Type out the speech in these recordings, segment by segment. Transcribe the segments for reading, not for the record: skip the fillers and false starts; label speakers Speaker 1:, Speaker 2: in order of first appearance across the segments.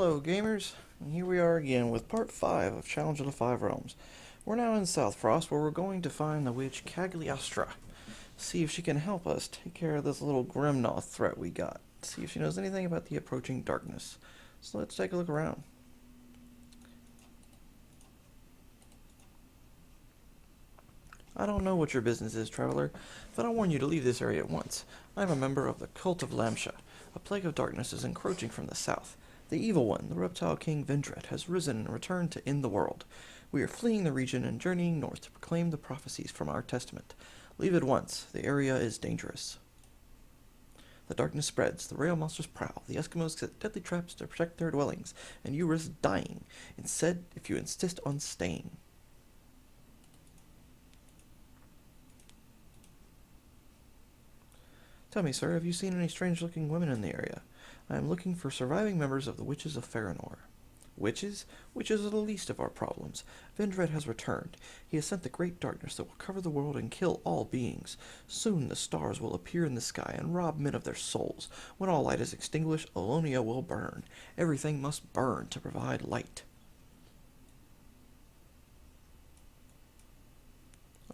Speaker 1: Hello gamers, and here we are again with part 5 of Challenge of the Five Realms. We're now in Southfrost where we're going to find the witch Cagliostra. See if she can help us take care of this little Grimnoth threat we got. See if she knows anything about the approaching darkness. So let's take a look around. I don't know what your business is, traveler, but I warn you to leave this area at once. I am a member of the Cult of Lamsha. A plague of darkness is encroaching from the south. The evil one, the reptile king Vendret, has risen and returned to end the world. We are fleeing the region and journeying north to proclaim the prophecies from our testament. Leave at once. The area is dangerous. The darkness spreads, the rail monsters prowl, the Eskimos set deadly traps to protect their dwellings, and you risk dying, instead if you insist on staying. Tell me, sir, have you seen any strange-looking women in the area? I am looking for surviving members of the Witches of Farinor. Witches? Witches are the least of our problems. Vendret has returned. He has sent the great darkness that will cover the world and kill all beings. Soon the stars will appear in the sky and rob men of their souls. When all light is extinguished, Alonia will burn. Everything must burn to provide light.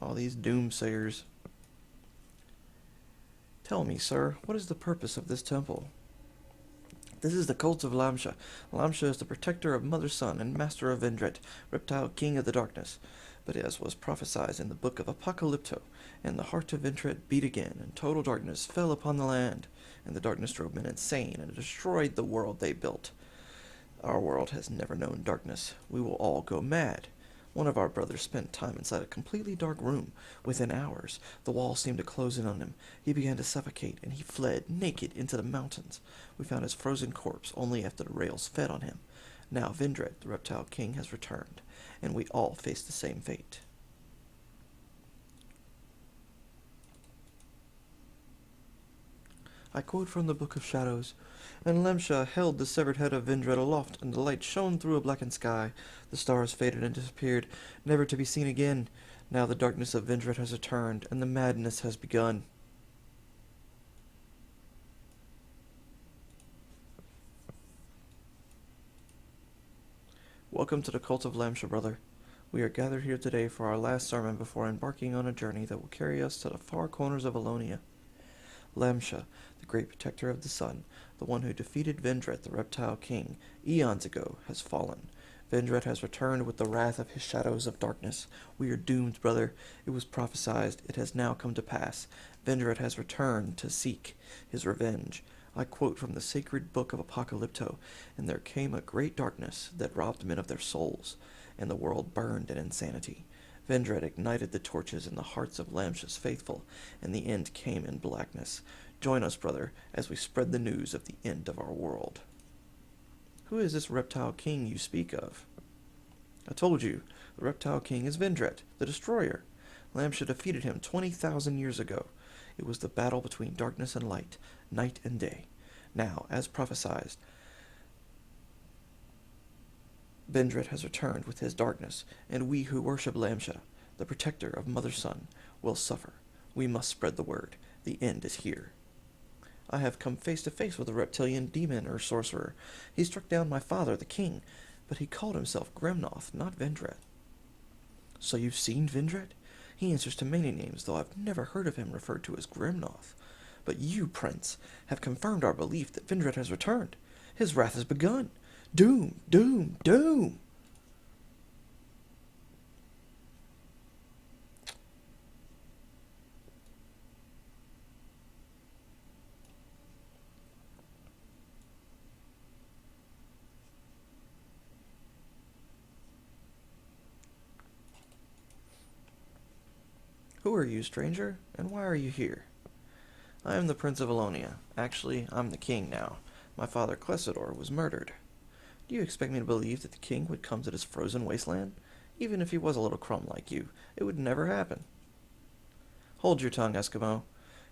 Speaker 1: All these doomsayers. Tell me, sir, what is the purpose of this temple? This is the cult of Lamsha. Lamsha is the protector of Mother Sun and master of Vendret, reptile king of the darkness. But as was prophesied in the book of Apocalypto, and the heart of Vendret beat again, and total darkness fell upon the land, and the darkness drove men insane and destroyed the world they built. Our world has never known darkness. We will all go mad. One of our brothers spent time inside a completely dark room. Within hours, the walls seemed to close in on him. He began to suffocate, and he fled, naked, into the mountains. We found his frozen corpse only after the rails fed on him. Now Vendret, the reptile king, has returned, and we all face the same fate. I quote from the Book of Shadows. And Lamsha held the severed head of Vendret aloft, and the light shone through a blackened sky. The stars faded and disappeared, never to be seen again. Now the darkness of Vendret has returned, and the madness has begun. Welcome to the Cult of Lamsha, brother. We are gathered here today for our last sermon before embarking on a journey that will carry us to the far corners of Alonia. Lamsha, the great protector of the sun, the one who defeated Vendret, the reptile king, eons ago, has fallen. Vendret has returned with the wrath of his shadows of darkness. We are doomed, brother. It was prophesied. It has now come to pass. Vendret has returned to seek his revenge. I quote from the sacred book of Apocalypto, and there came a great darkness that robbed men of their souls, and the world burned in insanity. Vendret ignited the torches in the hearts of Lamsha's faithful, and the end came in blackness. Join us, brother, as we spread the news of the end of our world. Who is this reptile king you speak of? I told you, the reptile king is Vendret, the destroyer. Lamsha defeated him 20,000 years ago. It was the battle between darkness and light, night and day. Now, as prophesied, Vendret has returned with his darkness, and we who worship Lamsha, the protector of Mother Sun, will suffer. We must spread the word. The end is here. I have come face to face with a reptilian demon or sorcerer. He struck down my father, the king, but he called himself Grimnoth, not Vendret. So you've seen Vendret? He answers to many names, though I've never heard of him referred to as Grimnoth. But you, Prince, have confirmed our belief that Vendret has returned. His wrath has begun. Doom, doom, doom! Who are you, stranger, and why are you here? I am the Prince of Alonia. Actually, I'm the king now. My father Clessidor was murdered. Do you expect me to believe that the king would come to this frozen wasteland? Even if he was a little crumb like you, it would never happen. Hold your tongue, Eskimo.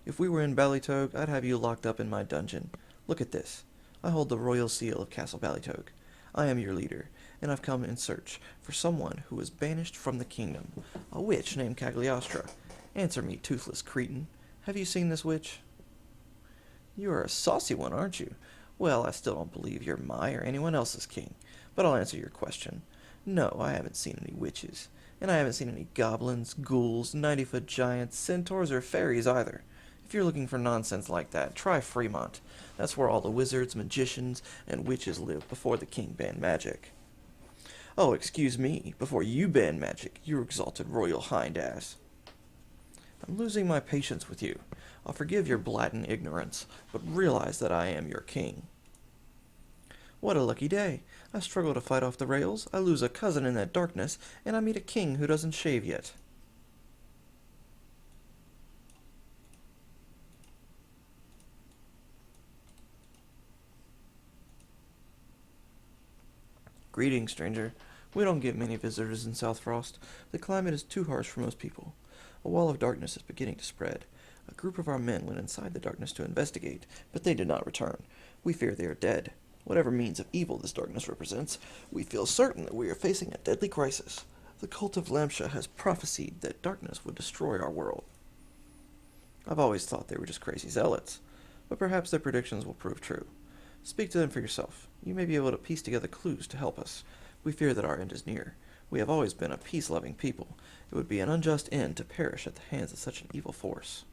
Speaker 1: If we were in Ballytogue, I'd have you locked up in my dungeon. Look at this. I hold the royal seal of Castle Ballytogue. I am your leader, and I've come in search for someone who was banished from the kingdom, a witch named Cagliostra. Answer me, toothless cretin. Have you seen this witch? You are a saucy one, aren't you? Well, I still don't believe you're my or anyone else's king, but I'll answer your question. No, I haven't seen any witches, and I haven't seen any goblins, ghouls, 90-foot giants, centaurs, or fairies either. If you're looking for nonsense like that, try Fremont. That's where all the wizards, magicians, and witches lived before the king banned magic. Oh, excuse me, before you banned magic, you exalted royal hind ass. I'm losing my patience with you. I'll forgive your blatant ignorance, but realize that I am your king. What a lucky day. I struggle to fight off the rails, I lose a cousin in that darkness, and I meet a king who doesn't shave yet. Greetings, stranger. We don't get many visitors in Southfrost. The climate is too harsh for most people. A wall of darkness is beginning to spread. A group of our men went inside the darkness to investigate, but they did not return. We fear they are dead. Whatever means of evil this darkness represents, we feel certain that we are facing a deadly crisis. The cult of Lamsha has prophesied that darkness would destroy our world. I've always thought they were just crazy zealots, but perhaps their predictions will prove true. Speak to them for yourself. You may be able to piece together clues to help us. We fear that our end is near. We have always been a peace-loving people. It would be an unjust end to perish at the hands of such an evil force.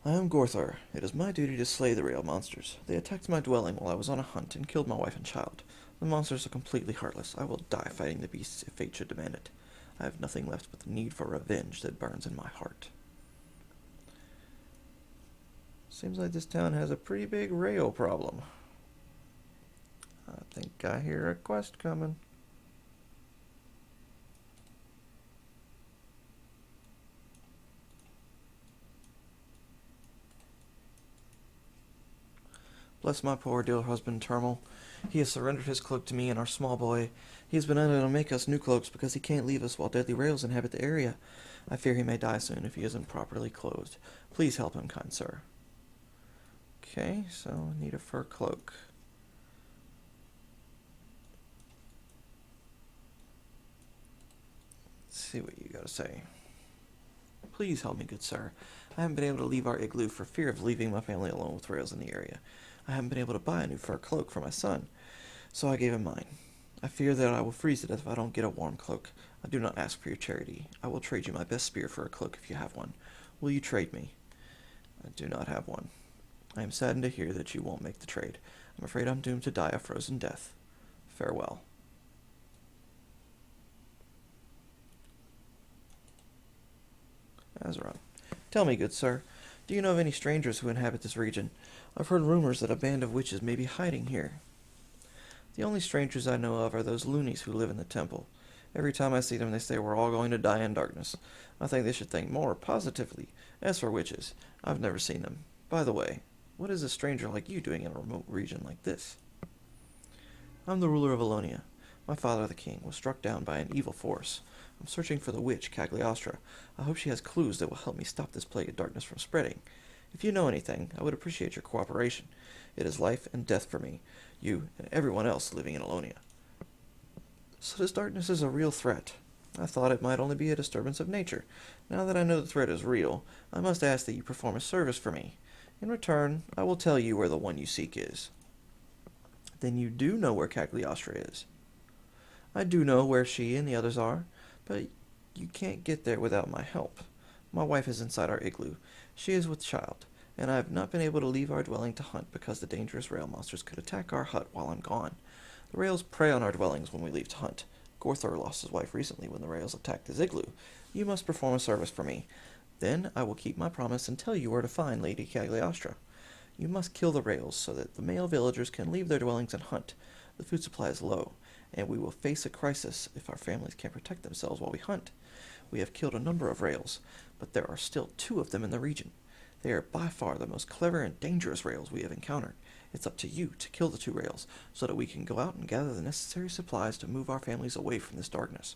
Speaker 1: I am Gorthar. It is my duty to slay the rail monsters. They attacked my dwelling while I was on a hunt and killed my wife and child. The monsters are completely heartless. I will die fighting the beasts if fate should demand it. I have nothing left but the need for revenge that burns in my heart. Seems like this town has a pretty big rail problem. I think I hear a quest coming. Bless my poor dear husband Termal. He has surrendered his cloak to me and our small boy. He has been unable to make us new cloaks because he can't leave us while deadly rails inhabit the area. I fear he may die soon if he isn't properly clothed. Please help him, kind sir. Okay, so I need a fur cloak. Let's see what you gotta say. Please help me, good sir. I haven't been able to leave our igloo for fear of leaving my family alone with rails in the area. I haven't been able to buy a new fur cloak for my son, so I gave him mine. I fear that I will freeze to death if I don't get a warm cloak. I do not ask for your charity. I will trade you my best spear for a cloak if you have one. Will you trade me? I do not have one. I am saddened to hear that you won't make the trade. I'm afraid I'm doomed to die a frozen death. Farewell. Azeron. Tell me, good sir, do you know of any strangers who inhabit this region? I've heard rumors that a band of witches may be hiding here. The only strangers I know of are those loonies who live in the temple. Every time I see them, they say we're all going to die in darkness. I think they should think more positively. As for witches, I've never seen them. By the way, what is a stranger like you doing in a remote region like this? I'm the ruler of Alonia. My father, the king, was struck down by an evil force. I'm searching for the witch, Cagliostra. I hope she has clues that will help me stop this plague of darkness from spreading. If you know anything, I would appreciate your cooperation. It is life and death for me, you, and everyone else living in Alonia. So this darkness is a real threat. I thought it might only be a disturbance of nature. Now that I know the threat is real, I must ask that you perform a service for me. In return, I will tell you where the one you seek is. Then you do know where Cagliostra is. I do know where she and the others are, but you can't get there without my help. My wife is inside our igloo. She is with child, and I have not been able to leave our dwelling to hunt because the dangerous rail monsters could attack our hut while I'm gone. The rails prey on our dwellings when we leave to hunt. Gorthar lost his wife recently when the rails attacked his igloo. You must perform a service for me. Then I will keep my promise and tell you where to find Lady Cagliostra. You must kill the rails so that the male villagers can leave their dwellings and hunt. The food supply is low, and we will face a crisis if our families can't protect themselves while we hunt. We have killed a number of rails, but there are still 2 of them in the region. They are by far the most clever and dangerous rails we have encountered. It's up to you to kill the 2 rails, so that we can go out and gather the necessary supplies to move our families away from this darkness.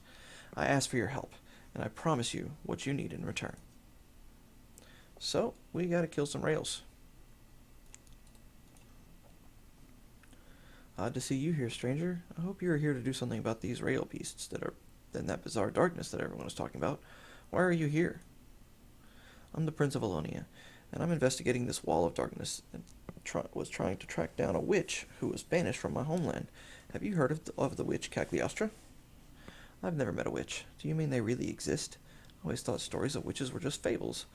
Speaker 1: I ask for your help, and I promise you what you need in return. So, we gotta kill some rails. Odd to see you here, stranger. I hope you are here to do something about these rail beasts that are in that bizarre darkness that everyone is talking about. Why are you here? I'm the Prince of Alonia, and I'm investigating this wall of darkness and was trying to track down a witch who was banished from my homeland. Have you heard of the witch Cagliostra? I've never met a witch. Do you mean they really exist? I always thought stories of witches were just fables.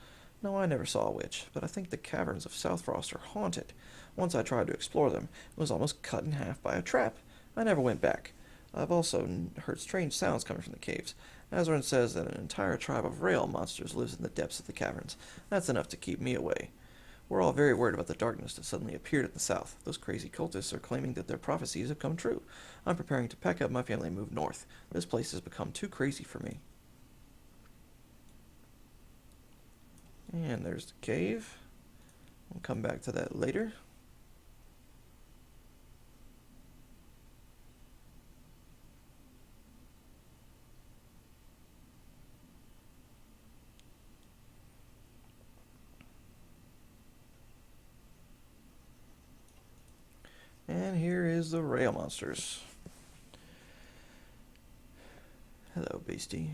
Speaker 1: No, I never saw a witch, but I think the caverns of Southfrost are haunted. Once I tried to explore them, it was almost cut in half by a trap. I never went back. I've also heard strange sounds coming from the caves. Azerin says that an entire tribe of rail monsters lives in the depths of the caverns. That's enough to keep me away. We're all very worried about the darkness that suddenly appeared in the south. Those crazy cultists are claiming that their prophecies have come true. I'm preparing to pack up my family and move north. This place has become too crazy for me. And there's the cave. We'll come back to that later. And here is the rail monsters. Hello, beastie.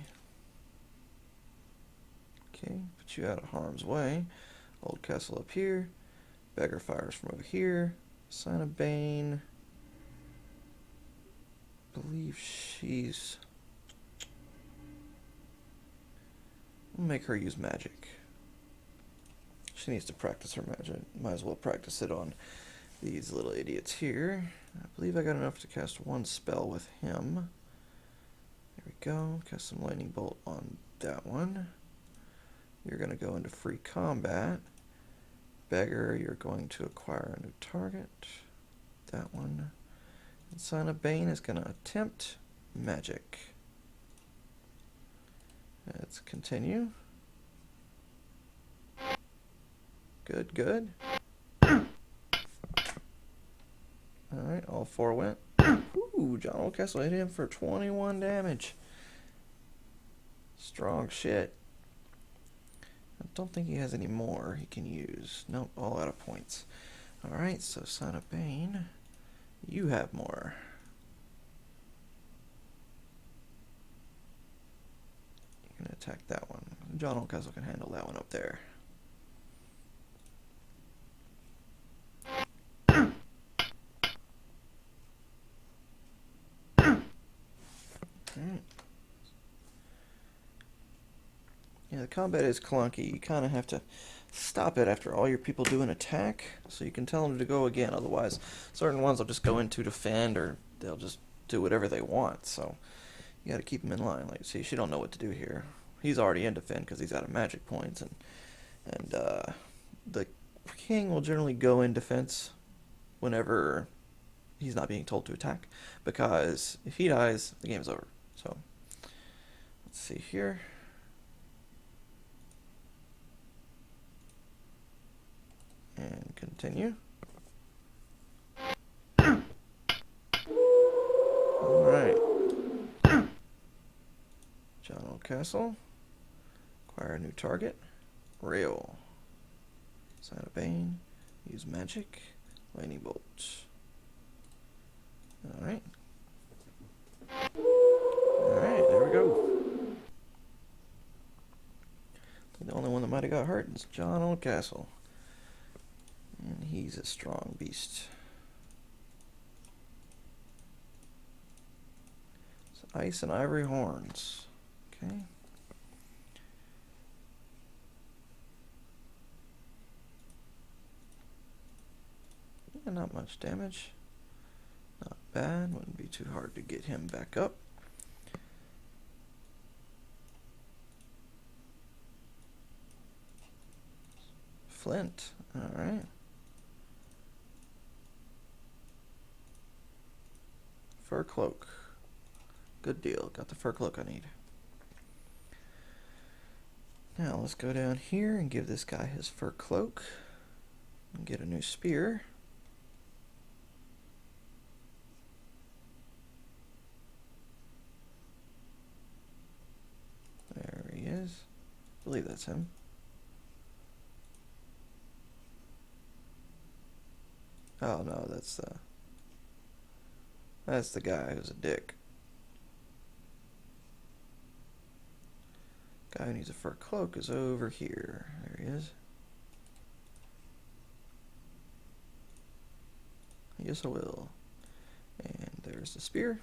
Speaker 1: Okay, put you out of harm's way. Old castle up here. Beggar fires from over here. Sign of Bane. I believe she's... We'll make her use magic. She needs to practice her magic. Might as well practice it on these little idiots here. I believe I got enough to cast one spell with him. There we go. Cast some lightning bolt on that one. You're going to go into free combat. Beggar, you're going to acquire a new target. That one. And Sign of Bane is going to attempt magic. Let's continue. Good, good. Alright, all four went. Ooh, John Oldcastle hit him for 21 damage. Strong shit. I don't think he has any more he can use. Nope, all out of points. Alright, so Sign of Bane, you have more. You're going to attack that one. John Oldcastle can handle that one up there. Alright. Yeah, the combat is clunky. You kind of have to stop it after all your people do an attack, so you can tell them to go again. Otherwise, certain ones will just go in to defend, or they'll just do whatever they want. So you got to keep them in line. Like, see, she don't know what to do here. He's already in defend because he's out of magic points, and the king will generally go in defense whenever he's not being told to attack, because if he dies, the game's over. So let's see here. And continue. Alright. John Oldcastle. Acquire a new target. Rail. Sign of Bane. Use magic. Lightning bolt. Alright. Alright, there we go. The only one that might have got hurt is John Oldcastle. And he's a strong beast. It's ice and ivory horns. Okay. Yeah, not much damage. Not bad. Wouldn't be too hard to get him back up. Flint. Alright. Fur cloak. Good deal. Got the fur cloak I need. Now let's go down here and give this guy his fur cloak. And get a new spear. There he is. I believe that's him. Oh no, that's the... That's the guy who's a dick. Guy who needs a fur cloak is over here. There he is. Yes, I will. And there's the spear.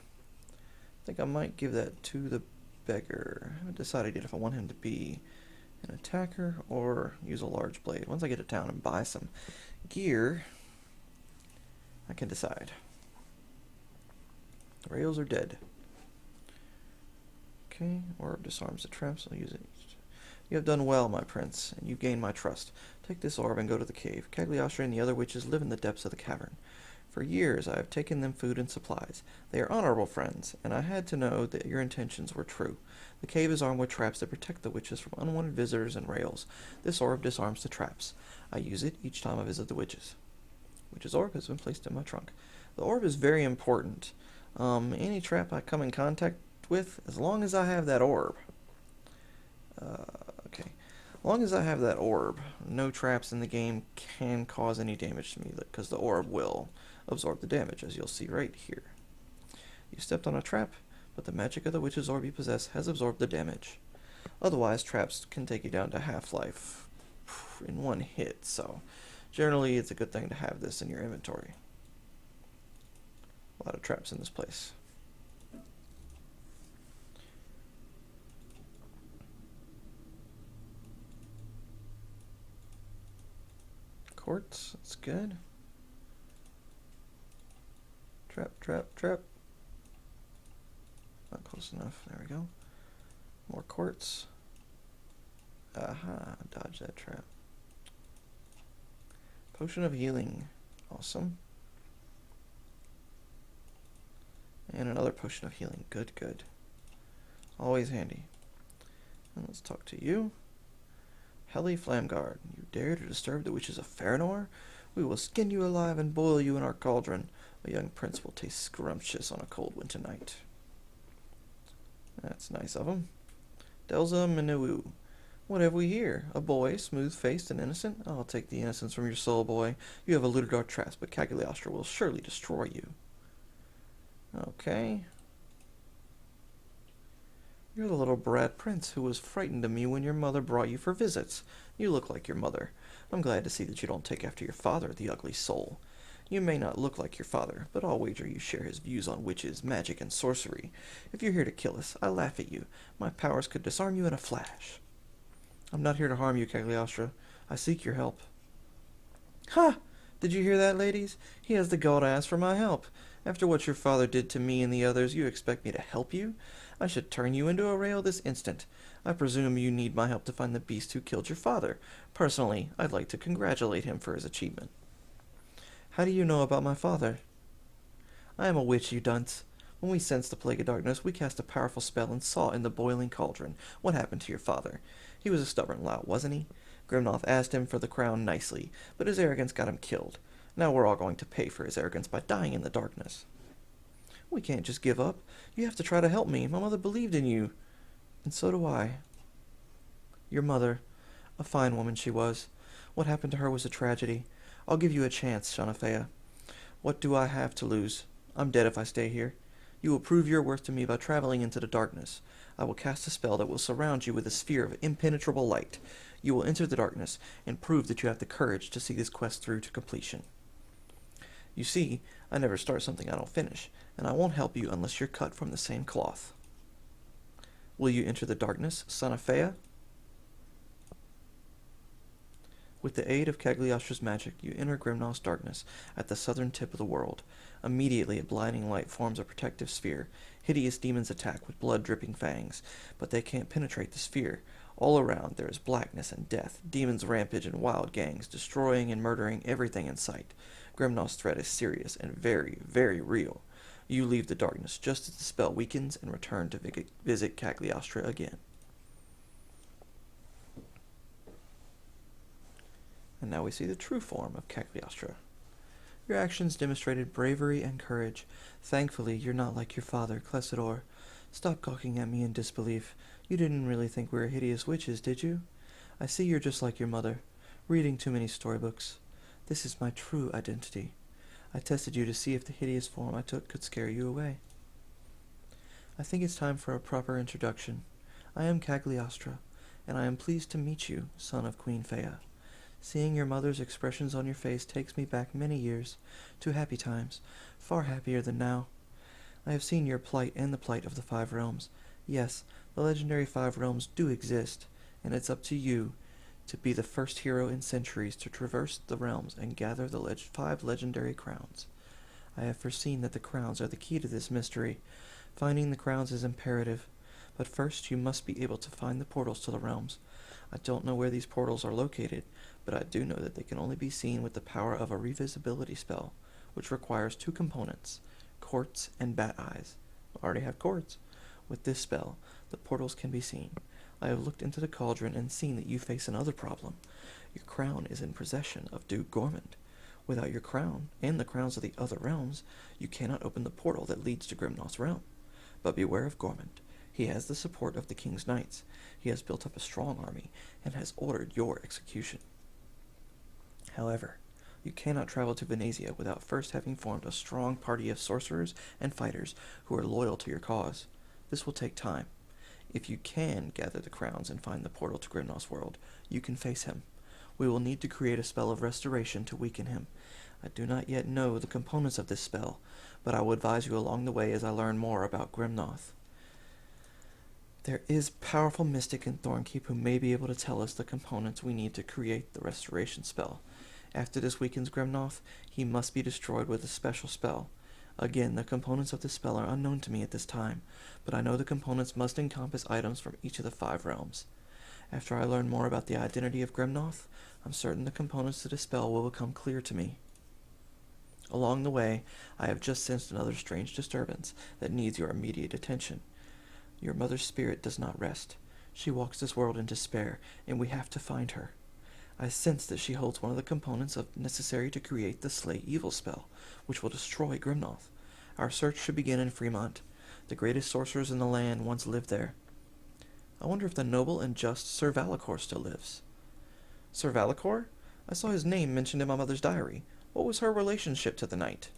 Speaker 1: I think I might give that to the beggar. I haven't decided yet if I want him to be an attacker or use a large blade. Once I get to town and buy some gear, I can decide. The rails are dead. Okay, orb disarms the traps. I'll use it. You have done well, my prince, and you gained my trust. Take this orb and go to the cave. Cagliostra and the other witches live in the depths of the cavern. For years I have taken them food and supplies. They are honorable friends, and I had to know that your intentions were true. The cave is armed with traps that protect the witches from unwanted visitors and rails. This orb disarms the traps. I use it each time I visit the witches. Witch's orb has been placed in my trunk. The orb is very important. Any trap I come in contact with, as long as I have that orb. Okay. As long as I have that orb, no traps in the game can cause any damage to me, because the orb will absorb the damage, as you'll see right here. You stepped on a trap, but the magic of the witch's orb you possess has absorbed the damage. Otherwise, traps can take you down to half-life in one hit, so generally it's a good thing to have this in your inventory. A lot of traps in this place. Quartz, that's good. Trap, trap, trap. Not close enough. There we go. More quartz. Aha, dodge that trap. Potion of healing. Awesome. And another potion of healing. Good, good. Always handy. And let's talk to you. Heli Flamguard, you dare to disturb the Witches of Farinor? We will skin you alive and boil you in our cauldron. A young prince will taste scrumptious on a cold winter night. That's nice of him. Delza Minuwu. What have we here? A boy, smooth-faced and innocent? I'll take the innocence from your soul, boy. You have eluded our traps, but Cagliostra will surely destroy you. Okay. You're the little brat prince who was frightened of me when your mother brought you for visits. You look like your mother. I'm glad to see that you don't take after your father, the ugly soul. You may not look like your father, but I'll wager you share his views on witches, magic, and sorcery. If you're here to kill us, I laugh at you. My powers could disarm you in a flash. I'm not here to harm you, Cagliostra. I seek your help. Ha! Did you hear that, ladies? He has the gall to ask for my help. After what your father did to me and the others, you expect me to help you? I should turn you into a rail this instant. I presume you need my help to find the beast who killed your father. Personally, I'd like to congratulate him for his achievement. How do you know about my father? I am a witch, you dunce. When we sensed the plague of darkness, we cast a powerful spell and saw in the boiling cauldron what happened to your father. He was a stubborn lout, wasn't he? Grimnoth asked him for the crown nicely, but his arrogance got him killed. Now we're all going to pay for his arrogance by dying in the darkness. We can't just give up. You have to try to help me. My mother believed in you. And so do I. Your mother. A fine woman she was. What happened to her was a tragedy. I'll give you a chance, Shanafea. What do I have to lose? I'm dead if I stay here. You will prove your worth to me by traveling into the darkness. I will cast a spell that will surround you with a sphere of impenetrable light. You will enter the darkness and prove that you have the courage to see this quest through to completion. You see, I never start something I don't finish, and I won't help you unless you're cut from the same cloth. Will you enter the darkness, son of Fea? With the aid of Cagliostra's magic, you enter Grimnoth's darkness at the southern tip of the world. Immediately, a blinding light forms a protective sphere. Hideous demons attack with blood-dripping fangs, but they can't penetrate the sphere. All around, there is blackness and death. Demons rampage in wild gangs, destroying and murdering everything in sight. Grimnoth's threat is serious and very, very real. You leave the darkness just as the spell weakens and return to visit Cagliostra again. And now we see the true form of Cagliostra. Your actions demonstrated bravery and courage. Thankfully, you're not like your father, Clessidor. Stop gawking at me in disbelief. You didn't really think we were hideous witches, did you? I see you're just like your mother, reading too many storybooks. This is my true identity. I tested you to see if the hideous form I took could scare you away. I think it's time for a proper introduction. I am Cagliostra, and I am pleased to meet you, son of Queen Fea. Seeing your mother's expressions on your face takes me back many years, to happy times, far happier than now. I have seen your plight and the plight of the 5 realms. Yes, the legendary 5 realms do exist, and it's up to you to be the first hero in centuries to traverse the realms and gather the 5 legendary crowns. I have foreseen that the crowns are the key to this mystery. Finding the crowns is imperative, but first you must be able to find the portals to the realms. I don't know where these portals are located, but I do know that they can only be seen with the power of a revisibility spell, which requires 2 components, quartz and bat eyes. I already have quartz. With this spell, the portals can be seen. I have looked into the cauldron and seen that you face another problem. Your crown is in possession of Duke Gormund. Without your crown, and the crowns of the other realms, you cannot open the portal that leads to Grimnoth's realm. But beware of Gormund. He has the support of the King's Knights. He has built up a strong army, and has ordered your execution. However, you cannot travel to Venezia without first having formed a strong party of sorcerers and fighters who are loyal to your cause. This will take time. If you can gather the crowns and find the portal to Grimnoth's world, you can face him. We will need to create a spell of restoration to weaken him. I do not yet know the components of this spell, but I will advise you along the way as I learn more about Grimnoth. There is a powerful mystic in Thornkeep who may be able to tell us the components we need to create the restoration spell. After this weakens Grimnoth, he must be destroyed with a special spell. Again, the components of this spell are unknown to me at this time, but I know the components must encompass items from each of the 5 realms. After I learn more about the identity of Grimnoth, I'm certain the components to the spell will become clear to me. Along the way, I have just sensed another strange disturbance that needs your immediate attention. Your mother's spirit does not rest. She walks this world in despair, and we have to find her. I sense that she holds one of the components necessary to create the Slay Evil spell, which will destroy Grimnoth. Our search should begin in Fremont. The greatest sorcerers in the land once lived there. I wonder if the noble and just Sir Valakor still lives. Sir Valakor? I saw his name mentioned in my mother's diary. What was her relationship to the knight?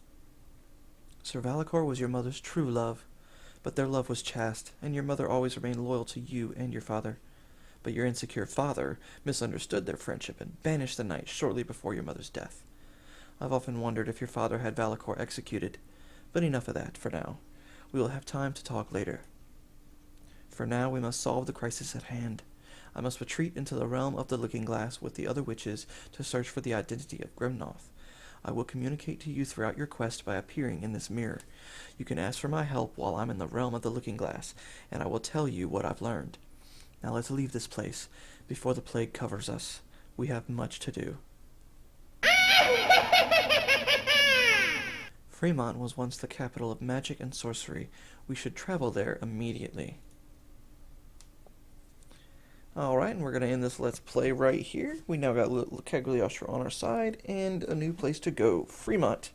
Speaker 1: Sir Valakor was your mother's true love, but their love was chaste, and your mother always remained loyal to you and your father. But your insecure father misunderstood their friendship and banished the knight shortly before your mother's death. I've often wondered if your father had Valakor executed, but enough of that for now. We will have time to talk later. For now, we must solve the crisis at hand. I must retreat into the realm of the Looking Glass with the other witches to search for the identity of Grimnoth. I will communicate to you throughout your quest by appearing in this mirror. You can ask for my help while I'm in the realm of the Looking Glass, and I will tell you what I've learned. Now let's leave this place before the plague covers us. We have much to do. Fremont was once the capital of magic and sorcery. We should travel there immediately. Alright, and we're going to end this Let's Play right here. We now got little Cagliostra on our side and a new place to go, Fremont.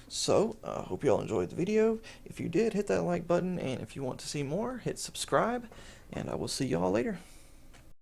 Speaker 1: So, I hope you all enjoyed the video. If you did, hit that like button, and if you want to see more, hit subscribe, and I will see y'all later.